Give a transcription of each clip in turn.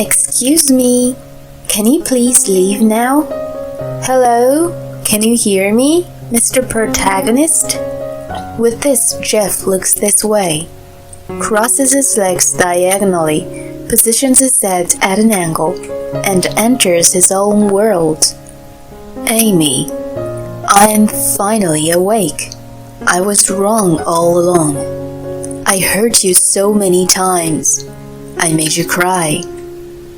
Excuse me, can you please leave now? Hello, can you hear me, Mr. Protagonist? With this, Jeff looks this way, crosses his legs diagonally, positions his head at an angle, and enters his own world. Amy, I'm finally awake. I was wrong all along. I hurt you so many times. I made you cry.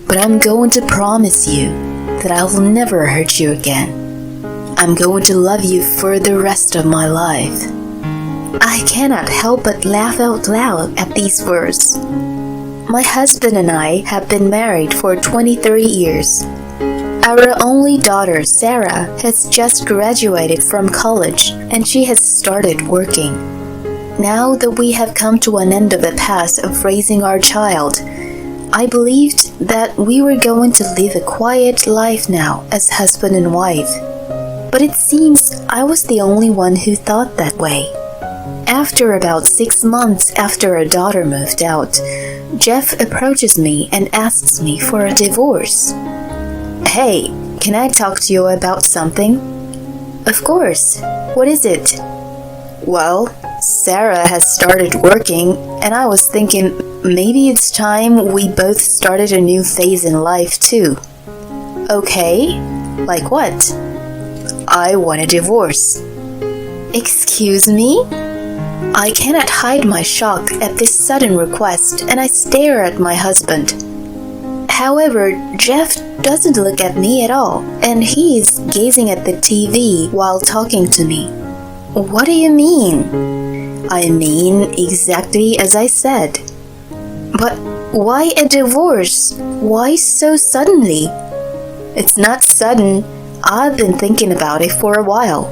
But I'm going to promise you that I will never hurt you again. I'm going to love you for the rest of my life. I cannot help but laugh out loud at these words. My husband and I have been married for 23 years. Our only daughter, Sarah, has just graduated from college and she has started working. Now that we have come to an end of the path of raising our child, I believed that we were going to live a quiet life now as husband and wife. But it seems I was the only one who thought that way. After about 6 months after our daughter moved out, Jeff approaches me and asks me for a divorce. Hey, can I talk to you about something? Of course. What is it? Well, Sarah has started working, and I was thinking maybe it's time we both started a new phase in life too. Okay, like what? I want a divorce. Excuse me? I cannot hide my shock at this sudden request, and I stare at my husband. However, Jeff doesn't look at me at all, and he is gazing at the TV while talking to me. What do you mean? I mean exactly as I said. But why a divorce? Why so suddenly? It's not sudden. I've been thinking about it for a while.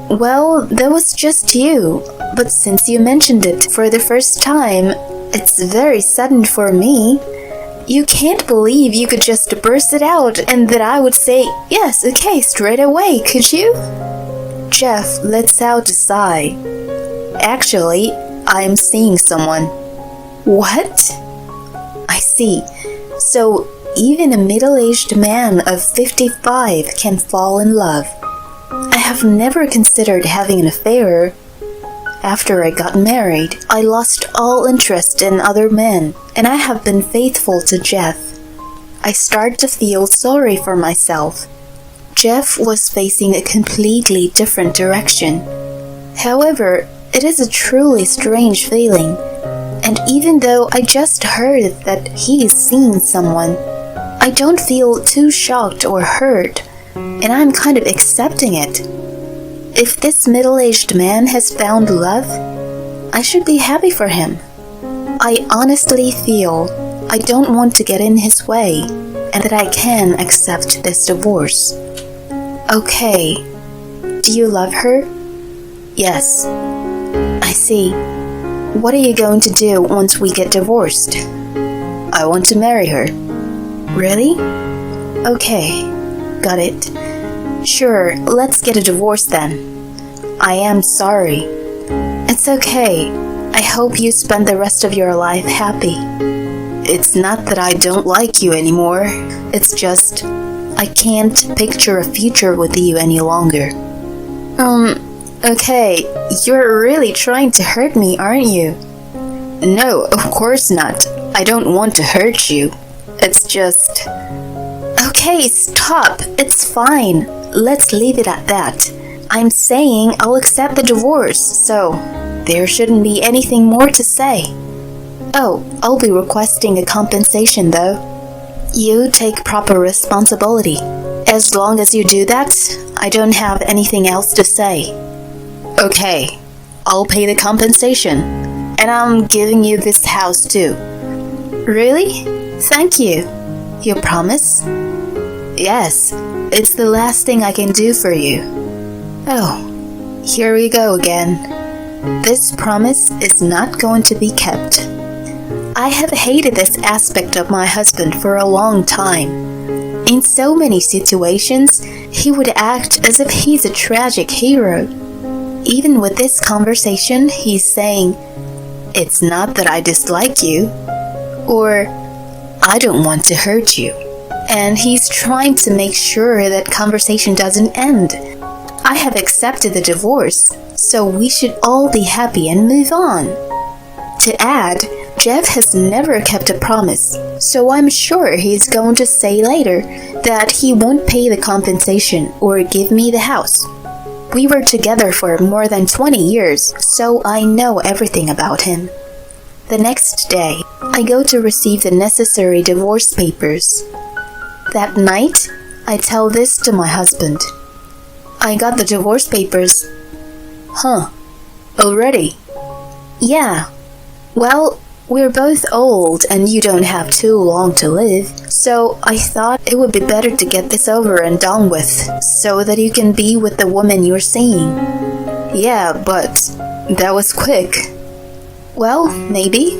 Well, that was just you. But since you mentioned it for the first time, it's very sudden for me. You can't believe you could just burst it out and that I would say, yes, okay, straight away, could you? Jeff lets out a sigh. Actually, I'm seeing someone. What? I see. So, even a middle-aged man of 55 can fall in love. I have never considered having an affair. After I got married, I lost all interest in other men, and I have been faithful to Jeff. I start to feel sorry for myself. Jeff was facing a completely different direction. However, it is a truly strange feeling, and even though I just heard that he is seeing someone, I don't feel too shocked or hurt, and I'm kind of accepting it. If this middle-aged man has found love, I should be happy for him. I honestly feel I don't want to get in his way and that I can accept this divorce. Okay, do you love her? Yes. I see. What are you going to do once we get divorced? I want to marry her. Really? Okay, got it. Sure, let's get a divorce then. I am sorry. It's okay. I hope you spend the rest of your life happy. It's not that I don't like you anymore. It's just, I can't picture a future with you any longer. Okay, you're really trying to hurt me, aren't you? No, of course not. I don't want to hurt you. It's just... Okay, stop. It's fine. Let's leave it at that. I'm saying I'll accept the divorce, so there shouldn't be anything more to say. Oh, I'll be requesting a compensation though. You take proper responsibility. As long as you do that, I don't have anything else to say. Okay, I'll pay the compensation. And I'm giving you this house too. Really? Thank you. You promise? Yes, it's the last thing I can do for you. Oh, here we go again. This promise is not going to be kept. I have hated this aspect of my husband for a long time. In so many situations, he would act as if he's a tragic hero. Even with this conversation, he's saying, "It's not that I dislike you," or I don't want to hurt you. And he's trying to make sure that conversation doesn't end. I have accepted the divorce, so we should all be happy and move on. To add, Jeff has never kept a promise, so I'm sure he's going to say later that he won't pay the compensation or give me the house. We were together for more than 20 years, so I know everything about him. The next day, I go to receive the necessary divorce papers. That night, I tell this to my husband. I got the divorce papers. Huh, already? Yeah. Well, we're both old and you don't have too long to live, so I thought it would be better to get this over and done with, so that you can be with the woman you're seeing. Yeah, but that was quick. Well, maybe.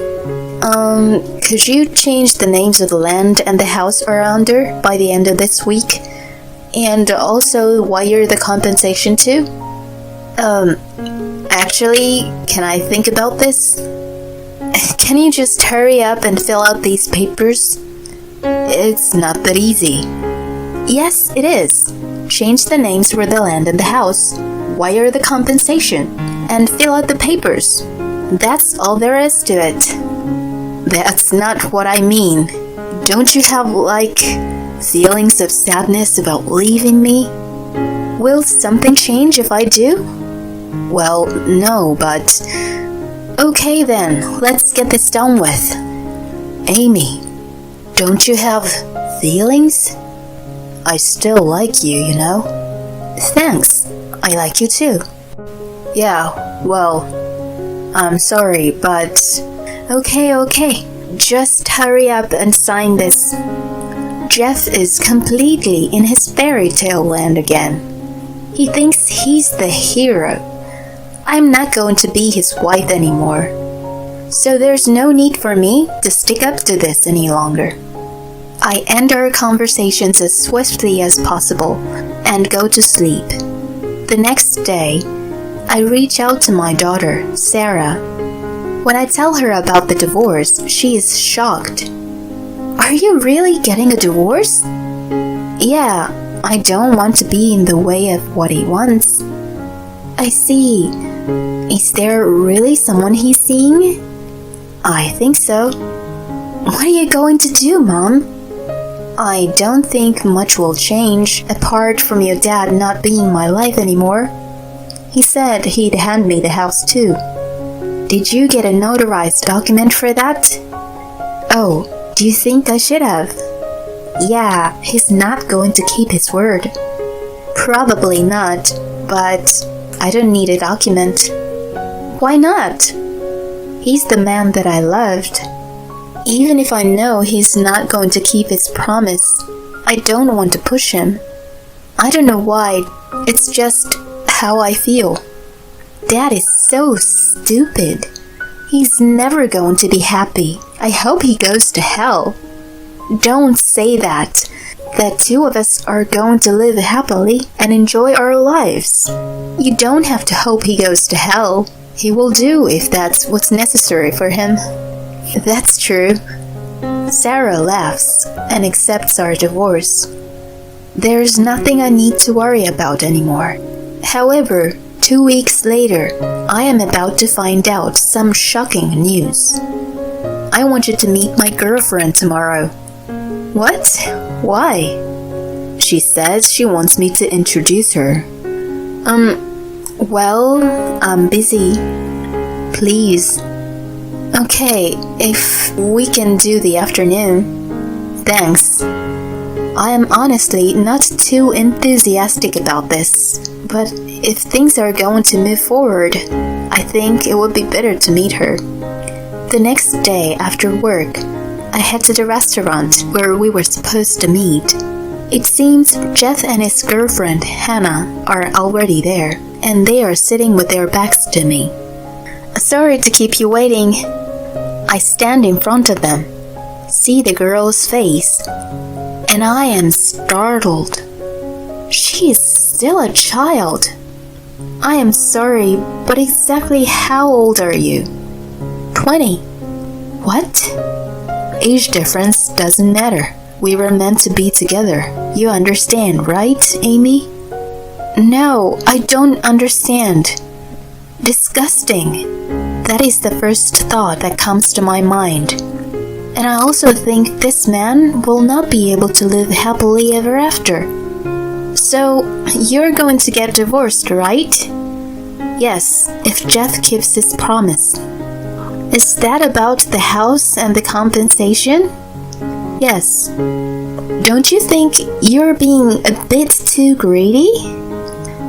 Could you change the names of the land and the house around her by the end of this week? And also wire the compensation too? Actually, can I think about this? Can you just hurry up and fill out these papers? It's not that easy. Yes, it is. Change the names for the land and the house, wire the compensation, and fill out the papers. That's all there is to it. That's not what I mean. Don't you have, feelings of sadness about leaving me? Will something change if I do? Well, no, but... Okay then, let's get this done with. Amy, don't you have feelings? I still like you, you know? Thanks, I like you too. Yeah, well, I'm sorry, but... Okay, just hurry up and sign this. Jeff is completely in his fairy tale land again. He thinks he's the hero. I'm not going to be his wife anymore. So there's no need for me to stick up to this any longer. I end our conversations as swiftly as possible and go to sleep. The next day, I reach out to my daughter, Sarah. When I tell her about the divorce, she is shocked. Are you really getting a divorce? Yeah, I don't want to be in the way of what he wants. I see. Is there really someone he's seeing? I think so. What are you going to do, Mom? I don't think much will change, apart from your dad not being in my life anymore. He said he'd hand me the house too. Did you get a notarized document for that? Oh, do you think I should have? Yeah, he's not going to keep his word. Probably not, but I don't need a document. Why not? He's the man that I loved. Even if I know he's not going to keep his promise, I don't want to push him. I don't know why, it's just how I feel. Dad is so stupid. He's never going to be happy. I hope he goes to hell. Don't say that. The two of us are going to live happily and enjoy our lives. You don't have to hope he goes to hell. He will do if that's what's necessary for him. That's true. Sarah laughs and accepts our divorce. There's nothing I need to worry about anymore. However, 2 weeks later, I am about to find out some shocking news. I want you to meet my girlfriend tomorrow. What? Why? She says she wants me to introduce her. Well, I'm busy. Please. Okay, if we can do the afternoon. Thanks. I am honestly not too enthusiastic about this, but if things are going to move forward, I think it would be better to meet her. The next day after work, I head to the restaurant where we were supposed to meet. It seems Jeff and his girlfriend, Hannah, are already there, and they are sitting with their backs to me. Sorry to keep you waiting. I stand in front of them, see the girl's face, and I am startled. She is still a child. I am sorry, but exactly how old are you? 20. What? Age difference doesn't matter. We were meant to be together. You understand, right, Amy? No, I don't understand. Disgusting. That is the first thought that comes to my mind. And I also think this man will not be able to live happily ever after. So, you're going to get divorced, right? Yes, if Jeff keeps his promise. Is that about the house and the compensation? Yes. Don't you think you're being a bit too greedy?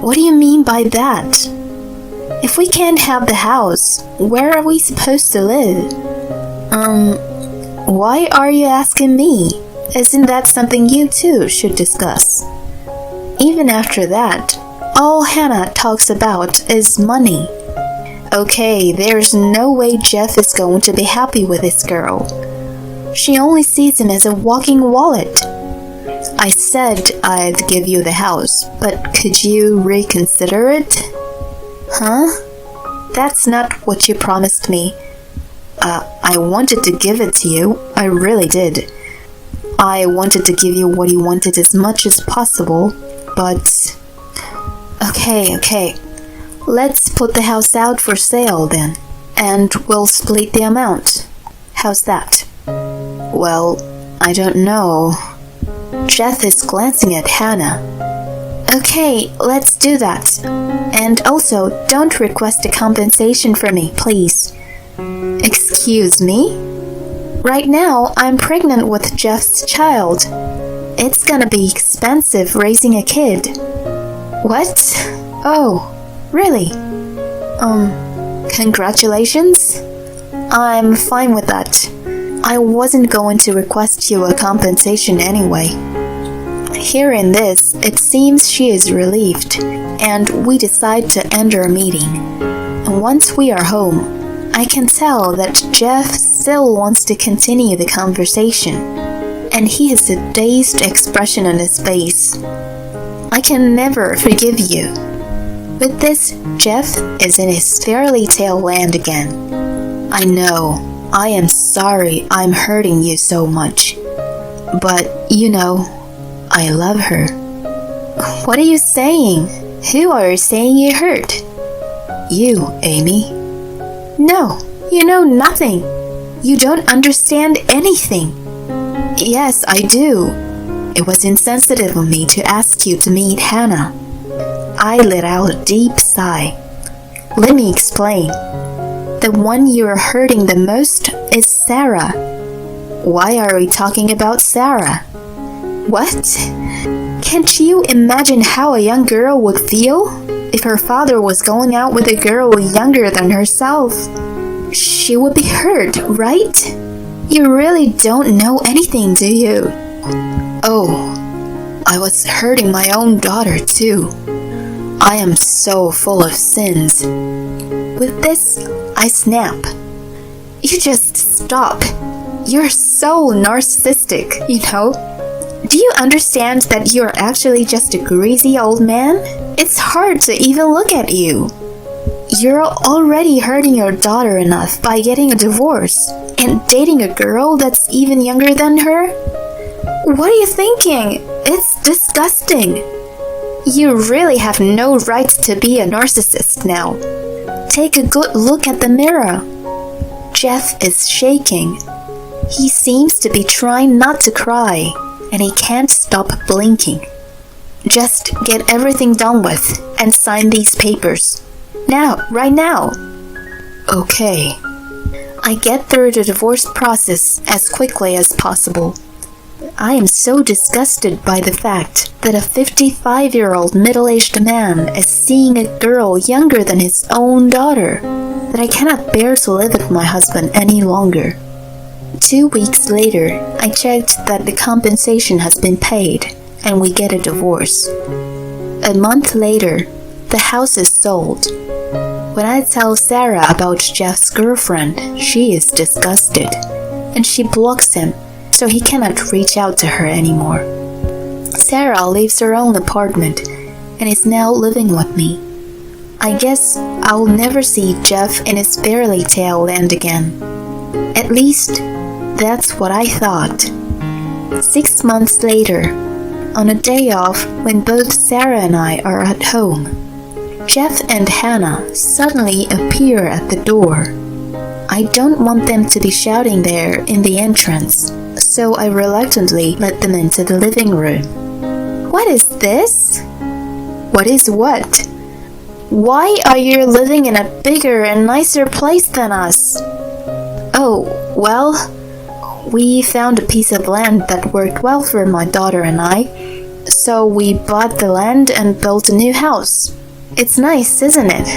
What do you mean by that? If we can't have the house, where are we supposed to live? Why are you asking me? Isn't that something you two should discuss? Even after that, all Hannah talks about is money. Okay, there's no way Jeff is going to be happy with this girl. She only sees him as a walking wallet. I said I'd give you the house, but could you reconsider it? Huh? That's not what you promised me. I wanted to give it to you. I really did. I wanted to give you what you wanted as much as possible, but... Okay. Let's put the house out for sale then, and we'll split the amount. How's that? Well, I don't know. Jeff is glancing at Hannah. Okay, let's do that. And also, don't request a compensation from me, please. Excuse me? Right now, I'm pregnant with Jeff's child. It's gonna be expensive raising a kid. What? Oh, really? Congratulations? I'm fine with that. I wasn't going to request you a compensation anyway. Hearing this, it seems she is relieved, and we decide to end our meeting. And once we are home, I can tell that Jeff still wants to continue the conversation, and he has a dazed expression on his face. I can never forgive you. With this, Jeff is in his fairy tale land again. I know, I am sorry I'm hurting you so much. But, you know, I love her. What are you saying? Who are you saying you hurt? You, Amy. No, you know nothing. You don't understand anything. Yes, I do. It was insensitive of me to ask you to meet Hannah. I let out a deep sigh. Let me explain. The one you're hurting the most is Sarah. Why are we talking about Sarah? What? Can't you imagine how a young girl would feel if her father was going out with a girl younger than herself? She would be hurt, right? You really don't know anything, do you? Oh, I was hurting my own daughter too. I am so full of sins. With this, I snap. You just stop. You're so narcissistic, you know? Do you understand that you're actually just a greasy old man? It's hard to even look at you. You're already hurting your daughter enough by getting a divorce and dating a girl that's even younger than her? What are you thinking? It's disgusting. You really have no right to be a narcissist now. Take a good look at the mirror. Jeff is shaking. He seems to be trying not to cry, and he can't stop blinking. Just get everything done with and sign these papers. Now, right now. Okay. I get through the divorce process as quickly as possible. I am so disgusted by the fact that a 55-year-old middle-aged man is seeing a girl younger than his own daughter that I cannot bear to live with my husband any longer. 2 weeks later, I checked that the compensation has been paid and we get a divorce. A month later, the house is sold. When I tell Sarah about Jeff's girlfriend, she is disgusted, and she blocks him so he cannot reach out to her anymore. Sarah leaves her own apartment and is now living with me. I guess I'll never see Jeff in his fairy tale land again. At least, that's what I thought. 6 months later, on a day off when both Sarah and I are at home, Jeff and Hannah suddenly appear at the door. I don't want them to be shouting there in the entrance, so I reluctantly let them into the living room. What is this? What is what? Why are you living in a bigger and nicer place than us? Oh, well, we found a piece of land that worked well for my daughter and I, so we bought the land and built a new house. It's nice, isn't it?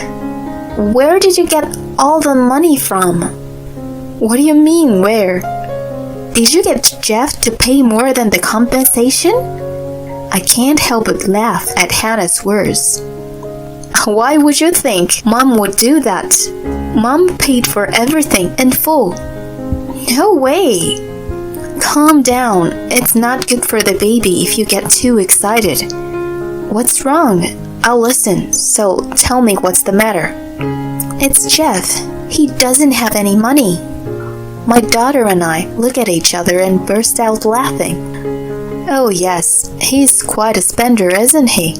Where did you get all the money from? What do you mean, where? Did you get Jeff to pay more than the compensation? I can't help but laugh at Hannah's words. Why would you think Mom would do that? Mom paid for everything in full. No way! Calm down. It's not good for the baby if you get too excited. What's wrong? I'll listen, so tell me what's the matter. It's Jeff. He doesn't have any money. My daughter and I look at each other and burst out laughing. Oh yes, he's quite a spender, isn't he?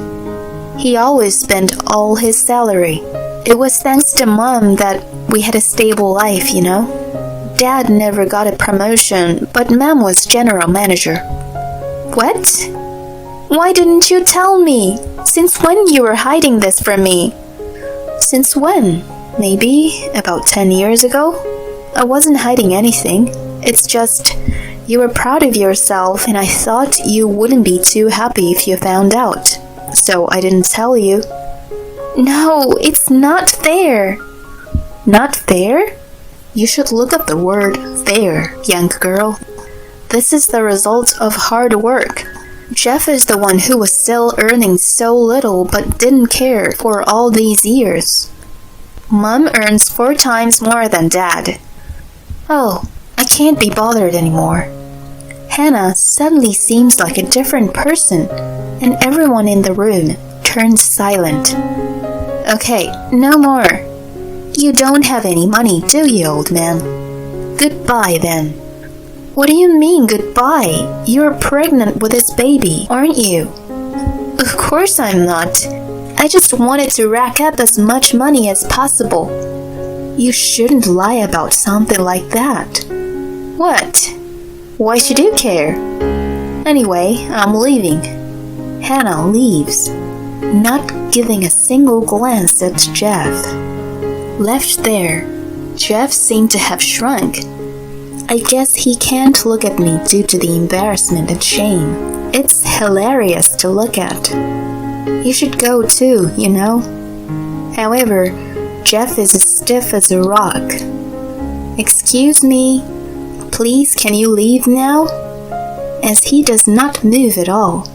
He always spent all his salary. It was thanks to Mom that we had a stable life, you know. Dad never got a promotion, but Mom was general manager. What? Why didn't you tell me? Since when you were hiding this from me? Since when? Maybe about 10 years ago? I wasn't hiding anything. It's just, you were proud of yourself and I thought you wouldn't be too happy if you found out. So I didn't tell you. No, it's not fair. Not fair? You should look up the word fair, young girl. This is the result of hard work. Jeff is the one who was still earning so little but didn't care for all these years. Mom earns 4 times more than Dad. Oh, I can't be bothered anymore. Hannah suddenly seems like a different person, and everyone in the room turned silent. Okay, no more. You don't have any money, do you, old man? Goodbye, then. What do you mean, goodbye? You're pregnant with this baby, aren't you? Of course I'm not. I just wanted to rack up as much money as possible. You shouldn't lie about something like that. What? Why should you care? Anyway, I'm leaving. Hannah leaves, not giving a single glance at Jeff. Left there, Jeff seemed to have shrunk. I guess he can't look at me due to the embarrassment and shame. It's hilarious to look at. You should go too, you know. However, Jeff is as stiff as a rock. Excuse me, please can you leave now? As he does not move at all,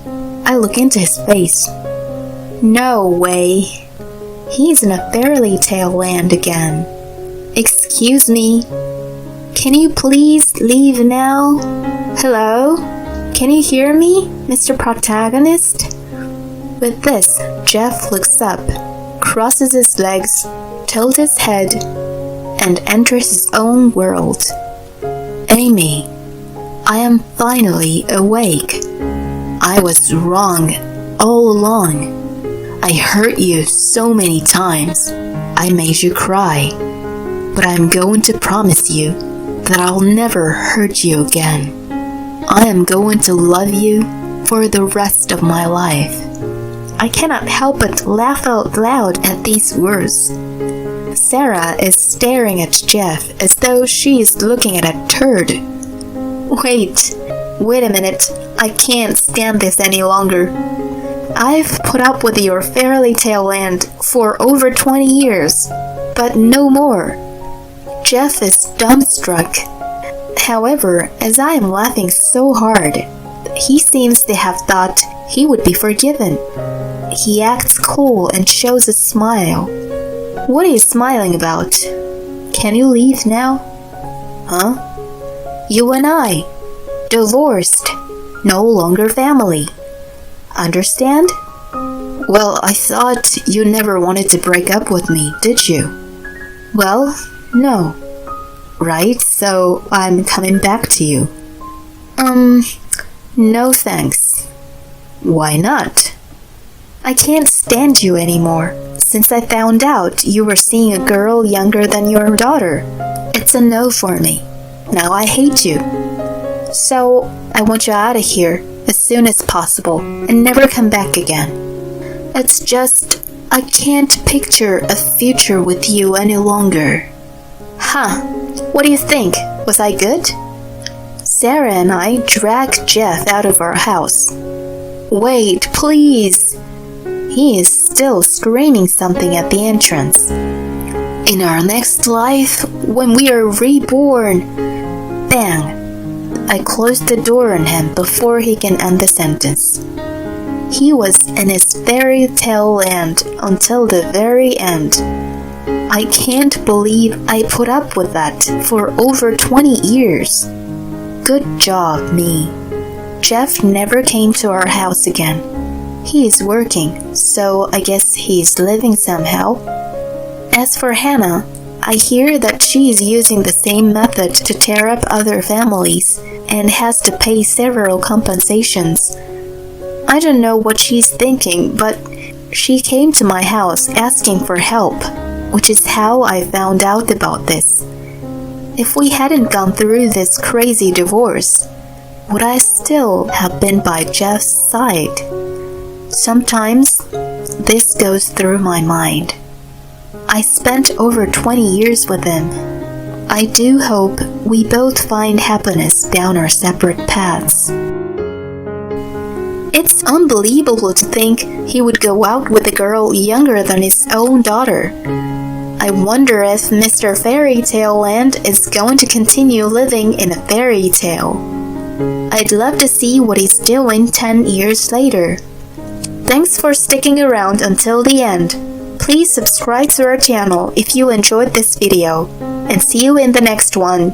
I look into his face. No way. He's in a fairy tale land again. Excuse me, can you please leave now? Hello? Can you hear me, Mr. Protagonist? With this, Jeff looks up, crosses his legs, tilts his head, and enters his own world. Amy, I am finally awake. I was wrong all along. I hurt you so many times. I made you cry. But I'm going to promise you that I'll never hurt you again. I am going to love you for the rest of my life. I cannot help but laugh out loud at these words. Sarah is staring at Jeff as though she is looking at a turd. Wait a minute. I can't stand this any longer. I've put up with your fairy tale land for over 20 years, but no more. Jeff is dumbstruck. However, as I am laughing so hard, he seems to have thought he would be forgiven. He acts cool and shows a smile. What are you smiling about? Can you leave now? Huh? You and I, divorced, no longer family. Understand? Well, I thought you never wanted to break up with me, did you? Well, no. Right, so I'm coming back to you. No thanks. Why not? I can't stand you anymore. Since I found out you were seeing a girl younger than your daughter, it's a no for me. Now I hate you. So I want you out of here as soon as possible and never come back again. It's just, I can't picture a future with you any longer. Huh, what do you think? Was I good? Sarah and I dragged Jeff out of our house. Wait, please. He is still screaming something at the entrance. In our next life, when we are reborn. Bang! I closed the door on him before he can end the sentence. He was in his fairy tale land until the very end. I can't believe I put up with that for over 20 years. Good job, me. Jeff never came to our house again. He is working, so I guess he's living somehow. As for Hannah, I hear that she is using the same method to tear up other families and has to pay several compensations. I don't know what she's thinking, but she came to my house asking for help, which is how I found out about this. If we hadn't gone through this crazy divorce, would I still have been by Jeff's side? Sometimes this goes through my mind. I spent over 20 years with him. I do hope we both find happiness down our separate paths. It's unbelievable to think he would go out with a girl younger than his own daughter. I wonder if Mr. Fairy Tale Land is going to continue living in a fairy tale. I'd love to see what he's doing 10 years later. Thanks for sticking around until the end. Please subscribe to our channel if you enjoyed this video, and see you in the next one.